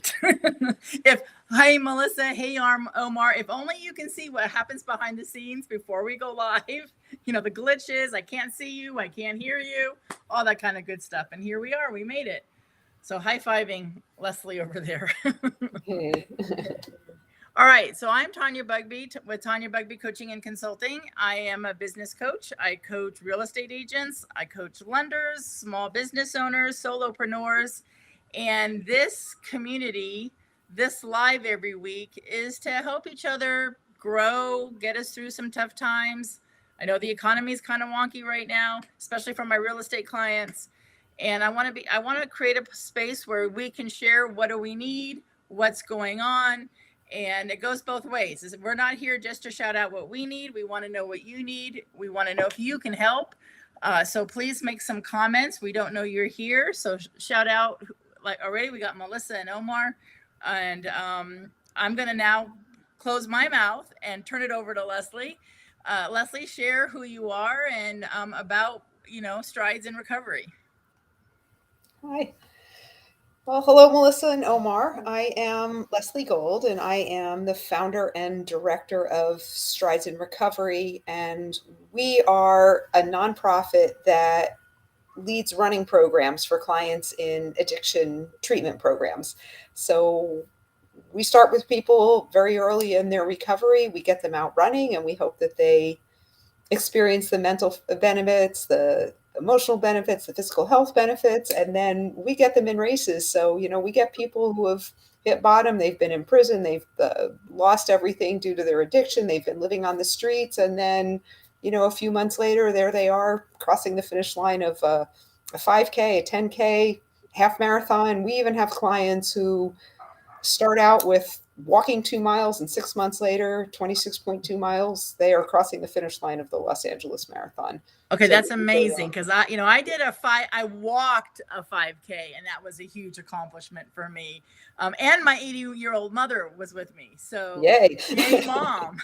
it. If Hey Melissa, hey Omar, if only you can see what happens behind the scenes before we go live. The glitches, I can't see you, I can't hear you, all that kind of good stuff. And here we are, we made it. So high-fiving Leslie over there. All right, so I'm Tanya Bugbee with Tanya Bugbee Coaching and Consulting. I am a business coach. I coach real estate agents. I coach lenders, small business owners, solopreneurs. And this community, this live every week, is to help each other grow, get us through some tough times. I know the economy is kind of wonky right now, especially for my real estate clients. And I want to create a space where we can share what do we need, what's going on. And it goes both ways. We're not here just to shout out what we need. We want to know what you need. We want to know if you can help. So please make some comments. We don't know you're here. So shout out. Like already, we got Melissa and Omar. And I'm going to now close my mouth and turn it over to Leslie. Leslie, share who you are and about, Strides in Recovery. Hi. Well, hello, Melissa and Omar. I am Leslie Gold, and I am the founder and director of Strides in Recovery. And we are a nonprofit that leads running programs for clients in addiction treatment programs. So we start with people very early in their recovery. We get them out running, and we hope that they experience the mental benefits, the emotional benefits, the physical health benefits, and then we get them in races. So, we get people who have hit bottom, they've been in prison, they've lost everything due to their addiction, they've been living on the streets, and then, a few months later, there they are crossing the finish line of a 5K, a 10K, half marathon. We even have clients who start out with walking 2 miles, and 6 months later, 26.2 miles, they are crossing the finish line of the Los Angeles Marathon. Okay, so that's amazing, because I walked a 5K, and that was a huge accomplishment for me. And my 80-year-old mother was with me. So yay mom.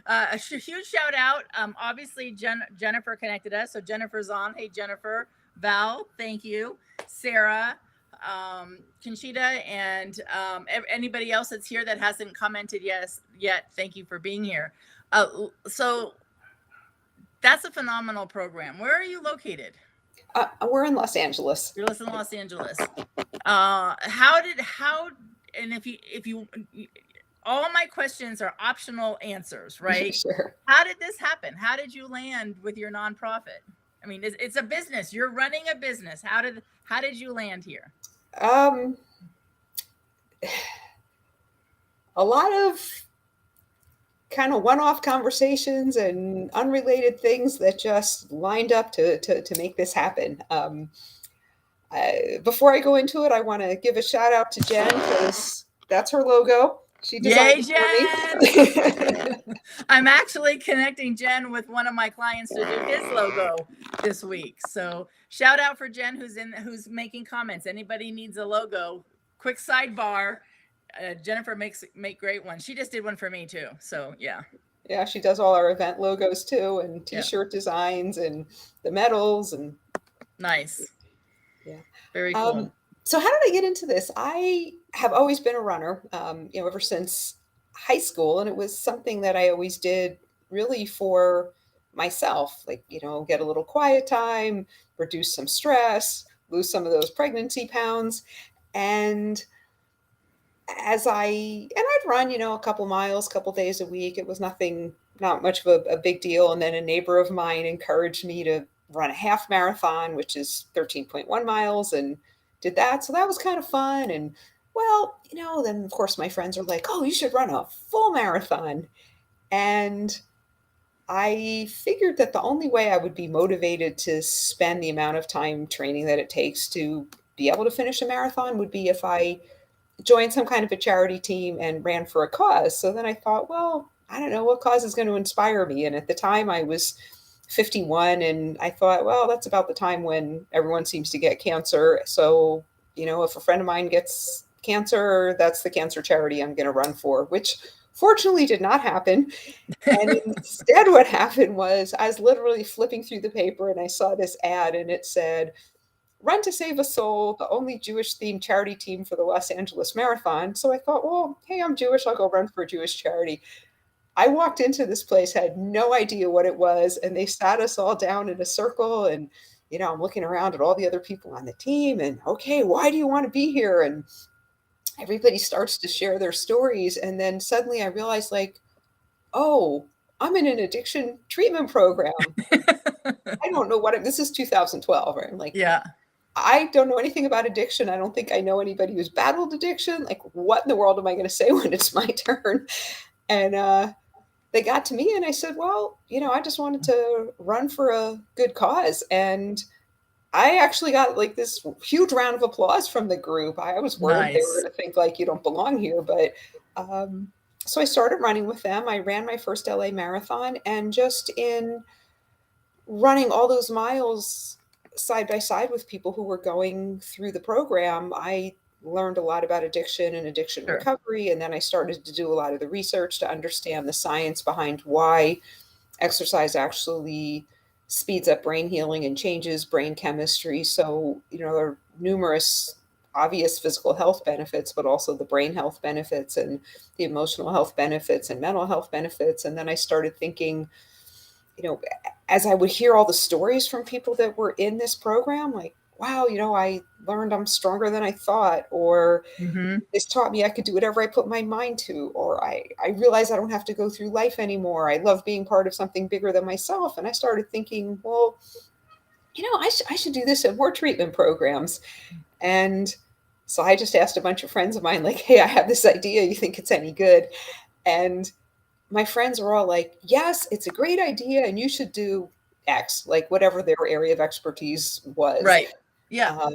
A huge shout out. Obviously Jennifer connected us. So Jennifer's on. Hey, Jennifer. Val, thank you. Sarah, Conchita, and anybody else that's here that hasn't commented yet, thank you for being here. So that's a phenomenal program. Where are you located? We're in Los Angeles. You're in Los Angeles. And if you all my questions are optional answers, right? Sure. How did this happen? How did you land with your nonprofit? I mean, it's a business. You're running a business. How did you land here? A lot of kind of one-off conversations and unrelated things that just lined up to make this happen. Before I go into it, I want to give a shout out to Jen, because that's her logo. She designed it for me. I'm actually connecting Jen with one of my clients to do his logo this week. So shout out for Jen, who's making comments. Anybody needs a logo? Quick sidebar. Jennifer make great ones. She just did one for me too. So yeah. Yeah, she does all our event logos too, and T-shirt designs and the medals and. Nice. Yeah. Very cool. So how did I get into this? I have always been a runner, ever since high school, and it was something that I always did really for myself, like, get a little quiet time, reduce some stress, lose some of those pregnancy pounds. And I'd run, a couple miles, couple days a week. It was not much of a big deal. And then a neighbor of mine encouraged me to run a half marathon, which is 13.1 miles, and did that. So that was kind of fun. And well, then of course my friends are like, oh, you should run a full marathon. And I figured that the only way I would be motivated to spend the amount of time training that it takes to be able to finish a marathon would be if I joined some kind of a charity team and ran for a cause. So then I thought, well, I don't know what cause is going to inspire me. And at the time I was 51, and I thought, well, that's about the time when everyone seems to get cancer. So, if a friend of mine gets cancer, that's the cancer charity I'm going to run for, which fortunately did not happen. And instead what happened was I was literally flipping through the paper and I saw this ad, and it said, Run to Save a Soul, the only Jewish themed charity team for the Los Angeles Marathon. So I thought, well, hey, I'm Jewish. I'll go run for a Jewish charity. I walked into this place, had no idea what it was, and they sat us all down in a circle. And, I'm looking around at all the other people on the team and, okay, why do you want to be here? And everybody starts to share their stories. And then suddenly I realized, like, oh, I'm in an addiction treatment program. I don't know this is 2012, right? I'm like, Yeah. I don't know anything about addiction. I don't think I know anybody who's battled addiction. Like, what in the world am I going to say when it's my turn? And they got to me and I said, well, I just wanted to run for a good cause. And I actually got like this huge round of applause from the group. I was worried they were Nice. going to think like, you don't belong here. But so I started running with them. I ran my first LA marathon, and just in running all those miles side by side with people who were going through the program, I learned a lot about addiction and addiction Sure. recovery. And then I started to do a lot of the research to understand the science behind why exercise actually speeds up brain healing and changes brain chemistry. So, there are numerous obvious physical health benefits, but also the brain health benefits and the emotional health benefits and mental health benefits. And then I started thinking, as I would hear all the stories from people that were in this program, like, wow, I learned I'm stronger than I thought, or Mm-hmm. this taught me I could do whatever I put my mind to, or I realized I don't have to go through life anymore. I love being part of something bigger than myself. And I started thinking, well, I should do this at more treatment programs. And so I just asked a bunch of friends of mine, like, hey, I have this idea. You think it's any good? And my friends were all like, yes, it's a great idea, and you should do X, like whatever their area of expertise was. Right. Yeah.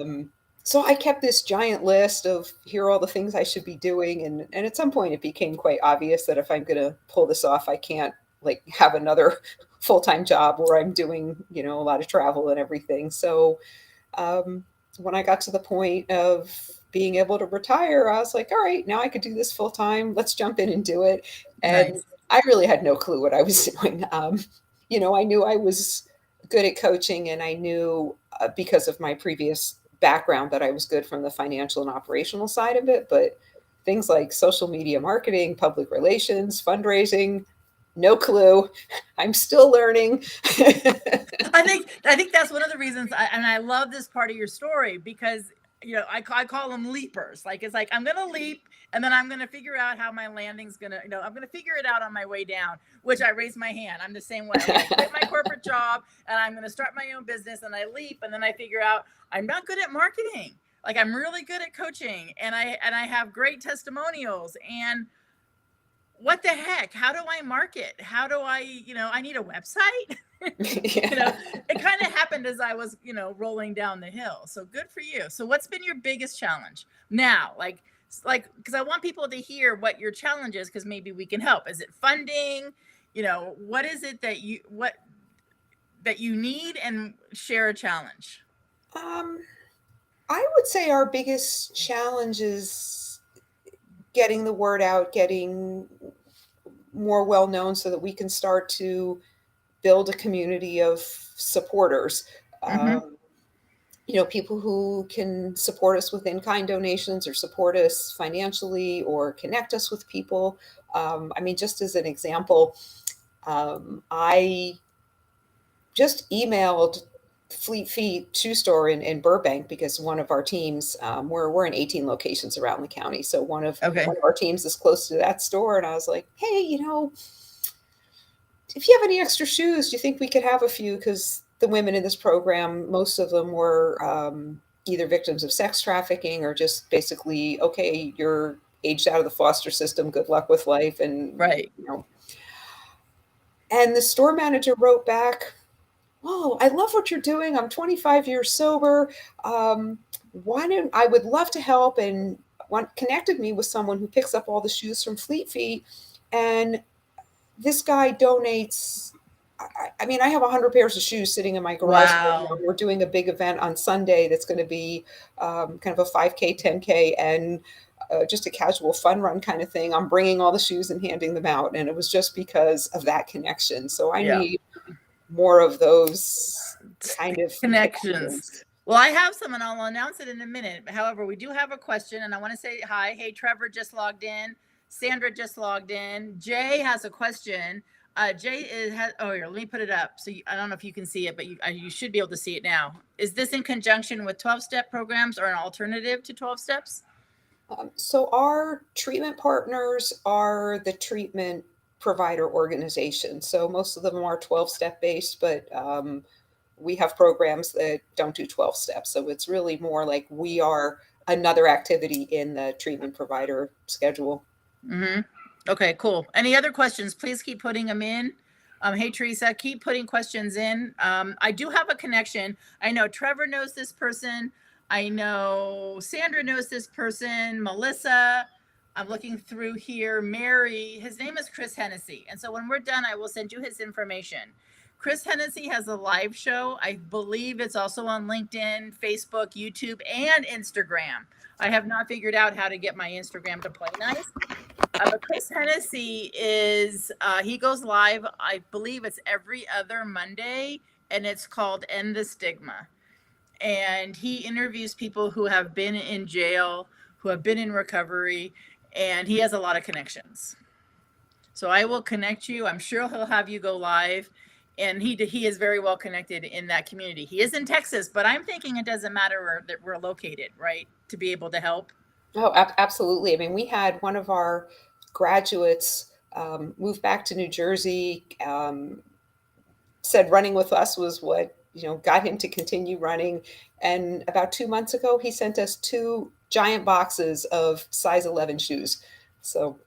So I kept this giant list of here are all the things I should be doing. And at some point it became quite obvious that if I'm going to pull this off, I can't like have another full-time job where I'm doing, a lot of travel and everything. So when I got to the point of being able to retire, I was like, all right, now I could do this full time. Let's jump in and do it. And Nice. I really had no clue what I was doing. I knew I was good at coaching, and I knew because of my previous background that I was good from the financial and operational side of it. But things like social media marketing, public relations, fundraising, no clue. I'm still learning. I think that's one of the reasons I love this part of your story, because I call them leapers. Like, it's like I'm gonna leap, and then I'm gonna figure out how my landing's gonna, I'm gonna figure it out on my way down, which I raise my hand. I'm the same way. I quit my corporate job and I'm gonna start my own business, and I leap, and then I figure out I'm not good at marketing. Like, I'm really good at coaching, and I have great testimonials, and what the heck? How do I market? How do I, I need a website. Yeah. It kind of happened as I was, rolling down the hill. So good for you. So what's been your biggest challenge now? Like, because I want people to hear what your challenge is, because maybe we can help. Is it funding? What is it that you need, and share a challenge? I would say our biggest challenge is getting the word out, getting more well known so that we can start to build a community of supporters. Mm-hmm. People who can support us with in-kind donations, or support us financially, or connect us with people. Just as an example, I just emailed Fleet Feet shoe store in Burbank, because one of our teams, we're in 18 locations around the county. So one of our teams is close to that store. And I was like, hey, if you have any extra shoes, do you think we could have a few? Because the women in this program, most of them were either victims of sex trafficking, or just basically, okay, you're aged out of the foster system. Good luck with life. And, Right. And the store manager wrote back, oh, I love what you're doing. I'm 25 years sober. I would love to help, and connected me with someone who picks up all the shoes from Fleet Feet. And this guy donates, I have 100 pairs of shoes sitting in my garage. Wow. We're doing a big event on Sunday that's going to be kind of a 5K, 10K, and just a casual fun run kind of thing. I'm bringing all the shoes and handing them out. And it was just because of that connection. So I need more of those kind of connections. Well, I have some and I'll announce it in a minute. However, we do have a question and I want to say hi. Hey, Trevor just logged in. Sandra just logged in. Jay has a question. Jay oh, here, let me put it up. So I don't know if you can see it, but you should be able to see it now. Is this in conjunction with 12-step programs or an alternative to 12 steps? So our treatment partners are the treatment provider organization. So most of them are 12-step based, but we have programs that don't do 12 steps. So it's really more like we are another activity in the treatment provider schedule. Mm-hmm. Okay, cool. Any other questions? Please keep putting them in. Hey, Teresa, keep putting questions in. I do have a connection. I know Trevor knows this person. I know Sandra knows this person. Melissa, I'm looking through here. Mary, his name is Chris Hennessy. And so when we're done, I will send you his information. Chris Hennessy has a live show. I believe it's also on LinkedIn, Facebook, YouTube, and Instagram. I have not figured out how to get my Instagram to play nice. But Chris Hennessy is, he goes live, I believe it's every other Monday, and it's called End the Stigma. And he interviews people who have been in jail, who have been in recovery, and he has a lot of connections. So I will connect you. I'm sure he'll have you go live. And he is very well connected in that community. He is in Texas, but I'm thinking it doesn't matter where that we're located, right? To be able to help. Oh, absolutely. I mean, we had one of our graduates move back to New Jersey, said running with us was what, got him to continue running. And about 2 months ago, he sent us 2 giant boxes of size 11 shoes. So,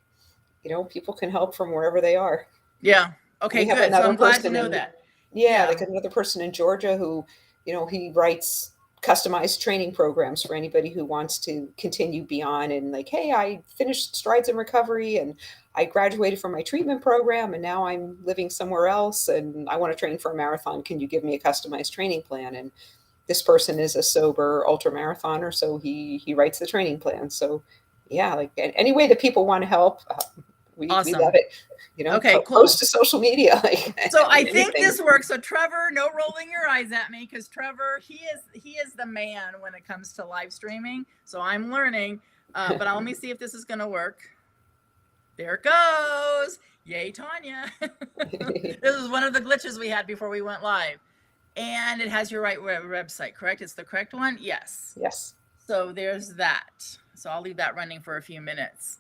people can help from wherever they are. Yeah. Okay, good. So I'm glad to know that. Yeah, like another person in Georgia who, he writes customized training programs for anybody who wants to continue beyond and like, hey, I finished Strides in Recovery and I graduated from my treatment program and now I'm living somewhere else and I want to train for a marathon. Can you give me a customized training plan? And this person is a sober ultra marathoner, so he writes the training plan. So yeah, like any way that people want to help, we love it. Okay, cool. Post to social media. So I think this works. So Trevor, no rolling your eyes at me, because Trevor, he is the man when it comes to live streaming. So I'm learning, but let me see if this is going to work. There it goes. Yay, Tanya. This is one of the glitches we had before we went live. And it has your right website, correct? It's the correct one? Yes. Yes. So there's that. So I'll leave that running for a few minutes.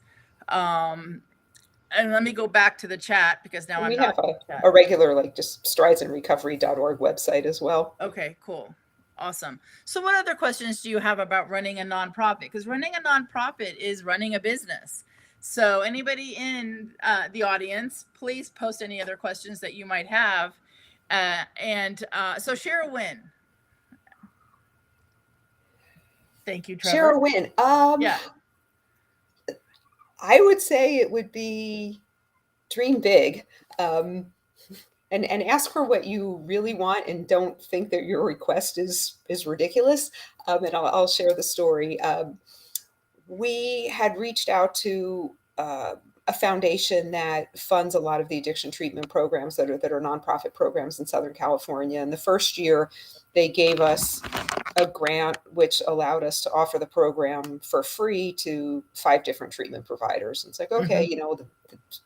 And let me go back to the chat because now we have a regular, just stridesandrecovery.org website as well. Okay, cool. Awesome. So what other questions do you have about running a nonprofit? Because running a nonprofit is running a business. So anybody in the audience, please post any other questions that you might have. So share a win. Thank you, Trevor. Share a win. Yeah. I would say it would be dream big, and ask for what you really want, and don't think that your request is ridiculous. And I'll share the story. We had reached out to a foundation that funds a lot of the addiction treatment programs that are nonprofit programs in Southern California. And the first year, they gave us a grant which allowed us to offer the program for free to 5 different treatment providers. And it's like, okay, the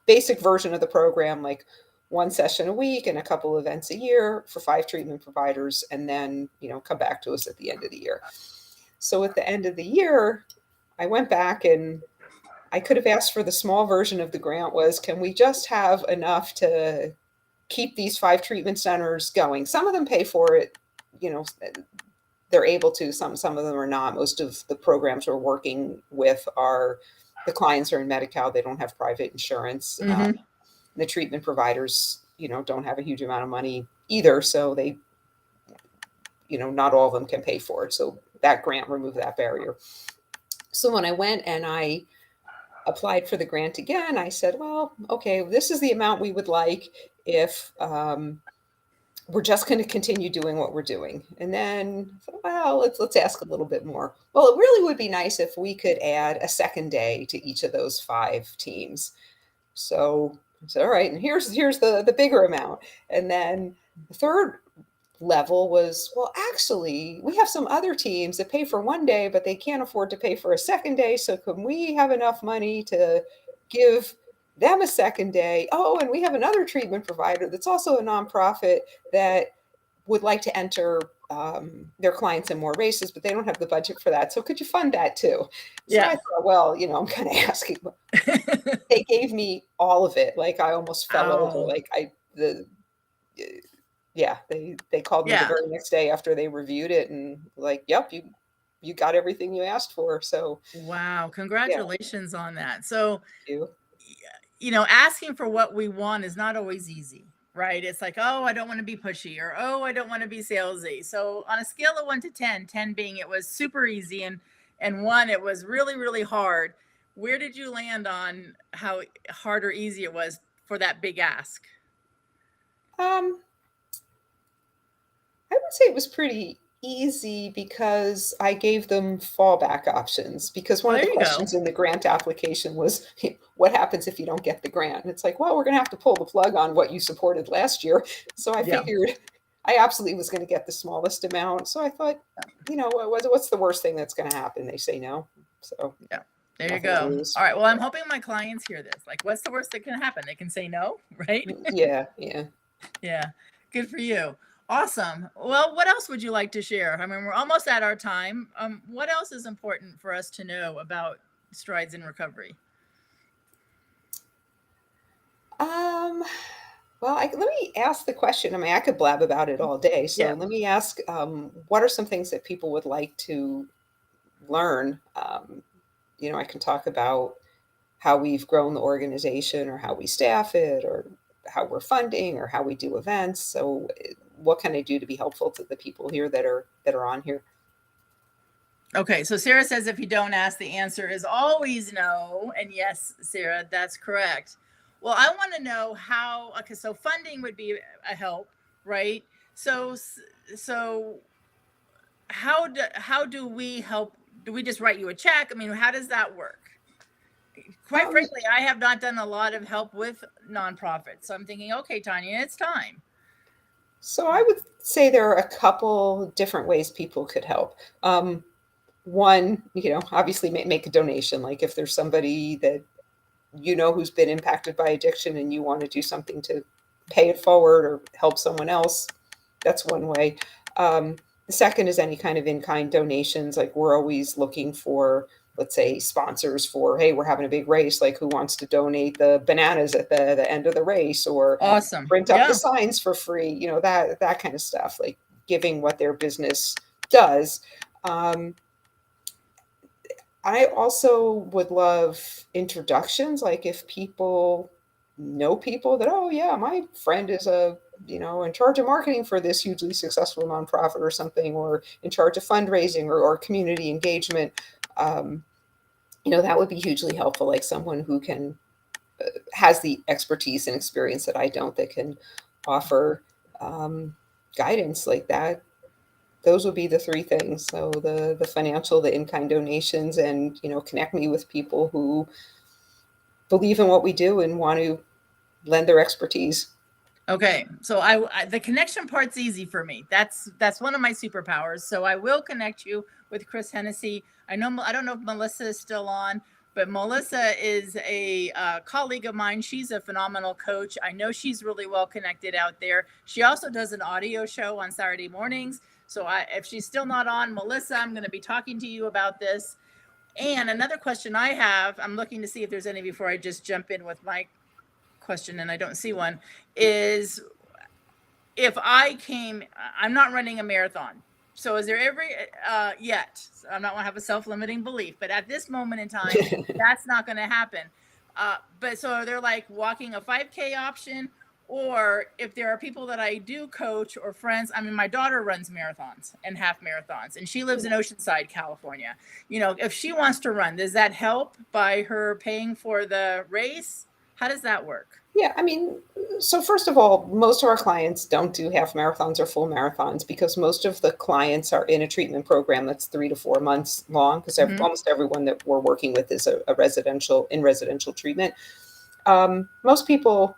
basic version of the program, like 1 session a week and a couple events a year for 5 treatment providers, and then, come back to us at the end of the year. So at the end of the year, I went back and I could have asked for the small version of the grant was, can we just have enough to keep these 5 treatment centers going? Some of them pay for it, they're able to, some of them are not. Most of the programs we're working with the clients are in Medi-Cal. They don't have private insurance. Mm-hmm. The treatment providers, don't have a huge amount of money either. So they, not all of them can pay for it. So that grant removed that barrier. So when I went and I applied for the grant again, I said, well, okay, this is the amount we would like if we're just going to continue doing what we're doing. And then, well, let's ask a little bit more. Well, it really would be nice if we could add a second day to each of those 5 teams. So I said, all right, and here's the bigger amount. And then the third level was, well, actually, we have some other teams that pay for one day, but they can't afford to pay for a second day. So can we have enough money to give them a second day? Oh, and we have another treatment provider that's also a nonprofit that would like to enter their clients in more races, but they don't have the budget for that. So could you fund that too? So I Yeah. thought, well, I'm kind of asking. They gave me all of it. Like I almost fell over. Oh, Like yeah, they called me the yeah. very next day after they reviewed it and like, yep, you got everything you asked for. So Wow. yeah, Congratulations on that. So, you. asking for what we want is not always easy, right? It's like, oh, I don't want to be pushy, or oh, I don't want to be salesy. So on a scale of 1 to 10, 10 being it was super easy and 1 it was really really hard. Where did you land on how hard or easy it was for that big ask? Um, I would say it was pretty easy because I gave them fallback options. Because one Well, of there the you go. questions in the grant application was, what happens if you don't get the grant? And it's like, well, we're going to have to pull the plug on what you supported last year. So I Yeah. figured I absolutely was going to get the smallest amount. So I thought, what's the worst thing that's going to happen? They say no. So Yeah. There you nothing to go. lose. All right. Well, I'm hoping my clients hear this. Like, what's the worst that can happen? They can say no, right? Yeah, yeah. Yeah. Good for you. Awesome. Well, what else would you like to share? I mean, we're almost at our time. What else is important for us to know about strides in recovery? Um, well, let me ask the question. I mean, I could blab about it all day. So Yeah. let me ask, what are some things that people would like to learn? I can talk about how we've grown the organization or how we staff it or how we're funding or how we do events. So what can I do to be helpful to the people here that are on here? Okay. So Sarah says if you don't ask, the answer is always no. And yes, Sarah, that's correct. Well, I want to know how, okay, so funding would be a help, right? So how do we help? Do we just write you a check? I mean, how does that work? Quite Um, frankly, I have not done a lot of help with nonprofits. So I'm thinking, okay, Tanya, it's time. so I would say there are a couple different ways people could help. One, obviously make a donation. Like if there's somebody that who's been impacted by addiction and you want to do something to pay it forward or help someone else, that's one way. The second is any kind of in-kind donations. Like we're always looking for, let's say, sponsors for, hey, we're having a big race. Like who wants to donate the bananas at the end of the race or Awesome. print up the Yeah. signs for free, that kind of stuff, like giving what their business does. I also would love introductions, like if people know people that, oh yeah, my friend is in charge of marketing for this hugely successful nonprofit or something, or in charge of fundraising or community engagement. Um, that would be hugely helpful, like someone who has the expertise and experience that I don't, that can offer guidance like that. Those would be the three things. So the financial, the in-kind donations, and connect me with people who believe in what we do and want to lend their expertise. Okay. So the connection part's easy for me. That's one of my superpowers. So I will connect you with Chris Hennessy. I don't know if Melissa is still on, but Melissa is a colleague of mine. She's a phenomenal coach. I know she's really well connected out there. She also does an audio show on Saturday mornings. So if she's still not on, Melissa, I'm going to be talking to you about this. And another question I have, I'm looking to see if there's any before I just jump in with my question, and I don't see one, is if I'm not running a marathon. So is there yet, so I'm not going to have a self-limiting belief, but at this moment in time, that's not going to happen. But so they're like walking a 5K option, or if there are people that I do coach or friends, I mean, my daughter runs marathons and half marathons, and she lives in Oceanside, California. If she wants to run, does that help by her paying for the race? How does that work? Yeah, I mean, so first of all, most of our clients don't do half marathons or full marathons because most of the clients are in a treatment program that's 3 to 4 months long, because almost everyone that we're working with is a residential treatment. Most people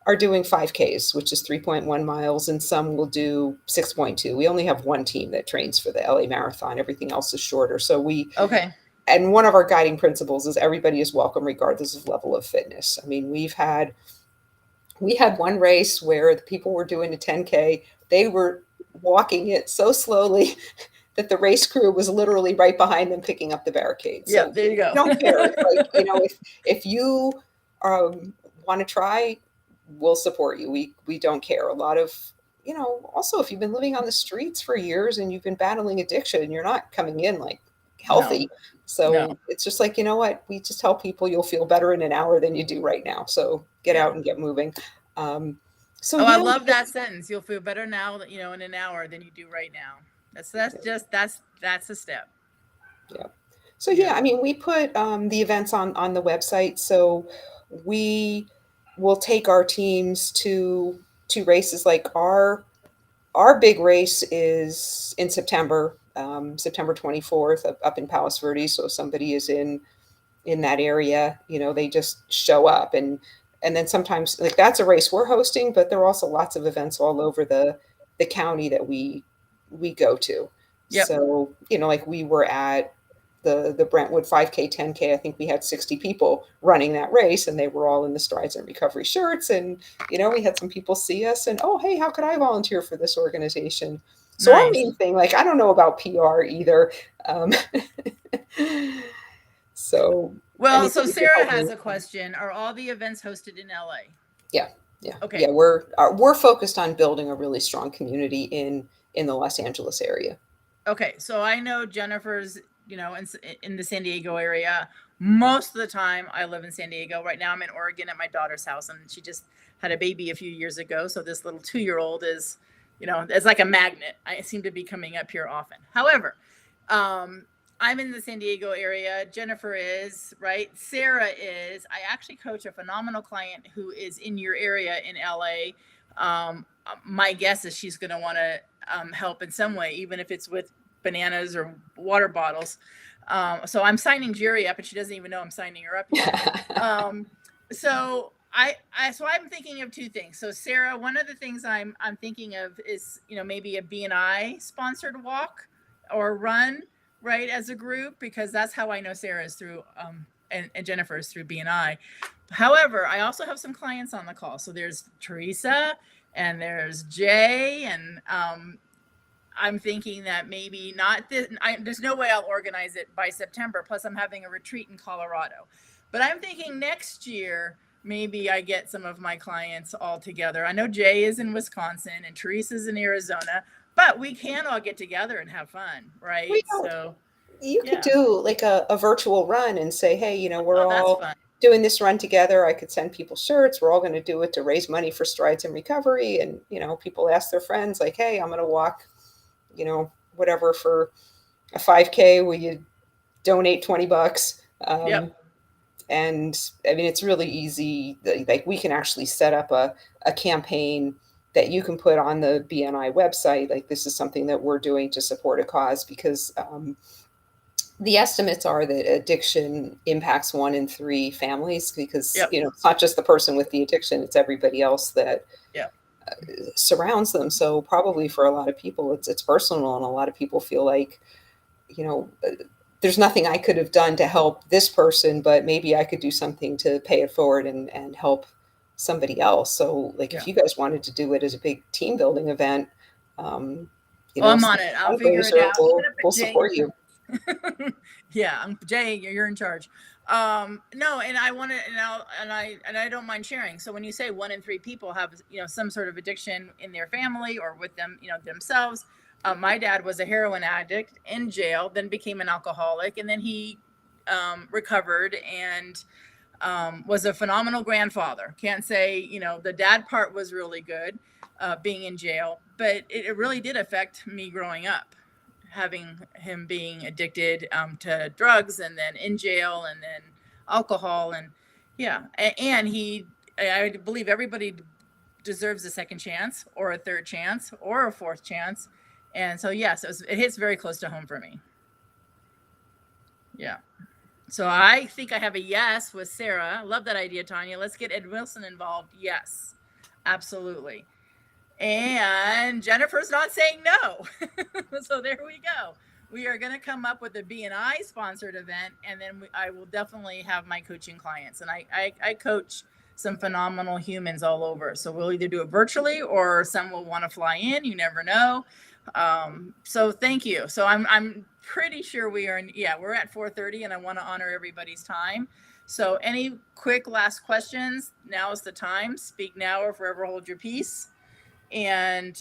are doing 5Ks, which is 3.1 miles, and some will do 6.2. We only have one team that trains for the LA Marathon. Everything else is shorter. So Okay. and one of our guiding principles is everybody is welcome regardless of level of fitness. I mean, we had one race where the people were doing a 10K. They were walking it so slowly that the race crew was literally right behind them picking up the barricade. Yeah, So there you go. we don't care. It's like, if you want to try, we'll support you. We don't care. A lot of, also if you've been living on the streets for years and you've been battling addiction, you're not coming in like healthy. No. So it's just like, you know what? We just tell people you'll feel better in an hour than you do right now. So get out and get moving. I love that sentence. You'll feel better now, in an hour than you do right now. That's a step. Yeah. So I mean, we put the events on the website. So we will take our teams to races. Like our big race is in September, September 24th, up in Palos Verdes. So if somebody is in that area, they just show up, and then sometimes like that's a race we're hosting, but there are also lots of events all over the county that we go to. Yep. So like we were at the Brentwood 5K 10K. I think we had 60 people running that race, and they were all in the Strides and Recovery shirts, and we had some people see us and, oh, hey, how could I volunteer for this organization? So our main thing, like, I don't know about PR either. So Sarah has a question. Are all the events hosted in LA? Yeah. Okay. Yeah, we're focused on building a really strong community in the Los Angeles area. Okay, so I know Jennifer's, in the San Diego area. Most of the time I live in San Diego. Right now I'm in Oregon at my daughter's house, and she just had a baby a few years ago. So this little 2-year-old is, it's like a magnet. I seem to be coming up here often. However, I'm in the San Diego area. Jennifer is, right? Sarah is. I actually coach a phenomenal client who is in your area in LA. My guess is she's going to want to help in some way, even if it's with bananas or water bottles. So I'm signing Jerry up, and she doesn't even know I'm signing her up yet. So I'm thinking of two things. So Sarah, one of the things I'm thinking of is, maybe a BNI sponsored walk or run, right, as a group, because that's how I know Sarah is through, and Jennifer is through BNI. However, I also have some clients on the call. So there's Teresa and there's Jay, and I'm thinking that maybe not this. There's no way I'll organize it by September. Plus, I'm having a retreat in Colorado. But I'm thinking next year, maybe I get some of my clients all together. I know Jay is in Wisconsin and Teresa's in Arizona, but we can all get together and have fun, right? So you could do like a virtual run and say, hey, we're all fun. Doing this run together. I could send people shirts. We're all going to do it to raise money for Strides and Recovery. And, people ask their friends like, hey, I'm going to walk, whatever for a 5K. Will you donate $20? And I mean, it's really easy. Like we can actually set up a campaign that you can put on the BNI website. Like this is something that we're doing to support a cause, because the estimates are that addiction impacts 1 in 3 families, because it's not just the person with the addiction, it's everybody else that surrounds them. So probably for a lot of people it's personal, and a lot of people feel like there's nothing I could have done to help this person, but maybe I could do something to pay it forward and help somebody else. So like if you guys wanted to do it as a big team building event, I'm on it. I'll figure it out. We'll support you. Yeah, Jay, you're in charge. No, and I want to, and I don't mind sharing. So when you say 1 in 3 people have, some sort of addiction in their family or with them, themselves. My dad was a heroin addict in jail, then became an alcoholic, and then he recovered and was a phenomenal grandfather. Can't say, the dad part was really good, being in jail, but it really did affect me growing up, having him being addicted to drugs, and then in jail, and then alcohol, and I believe everybody deserves a second chance or a third chance or a fourth chance. And so, yes, it hits very close to home for me. Yeah. So I think I have a yes with Sarah. I love that idea, Tanya. Let's get Ed Wilson involved. Yes. Absolutely. And Jennifer's not saying no. So there we go. We are going to come up with a BNI sponsored event, and then I will definitely have my coaching clients. And I coach some phenomenal humans all over. So we'll either do it virtually or some will want to fly in. You never know. So thank you. So I'm pretty sure we're at 4:30, and I want to honor everybody's time. So any quick last questions? Now is the time. Speak now or forever hold your peace. And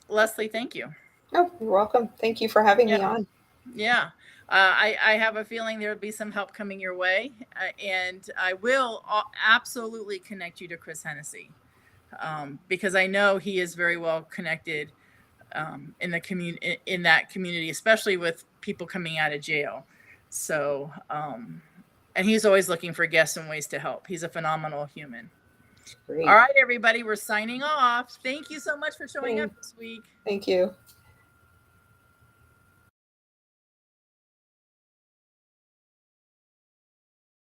Leslie, thank you. Oh, you're welcome. Thank you for having me on. Yeah. I have a feeling there'll be some help coming your way, and I will absolutely connect you to Chris Hennessy, because I know he is very well connected in the in that community, especially with people coming out of jail. So, and he's always looking for guests and ways to help. He's a phenomenal human. Great. All right, everybody, we're signing off. Thank you so much for showing up this week. Thank you.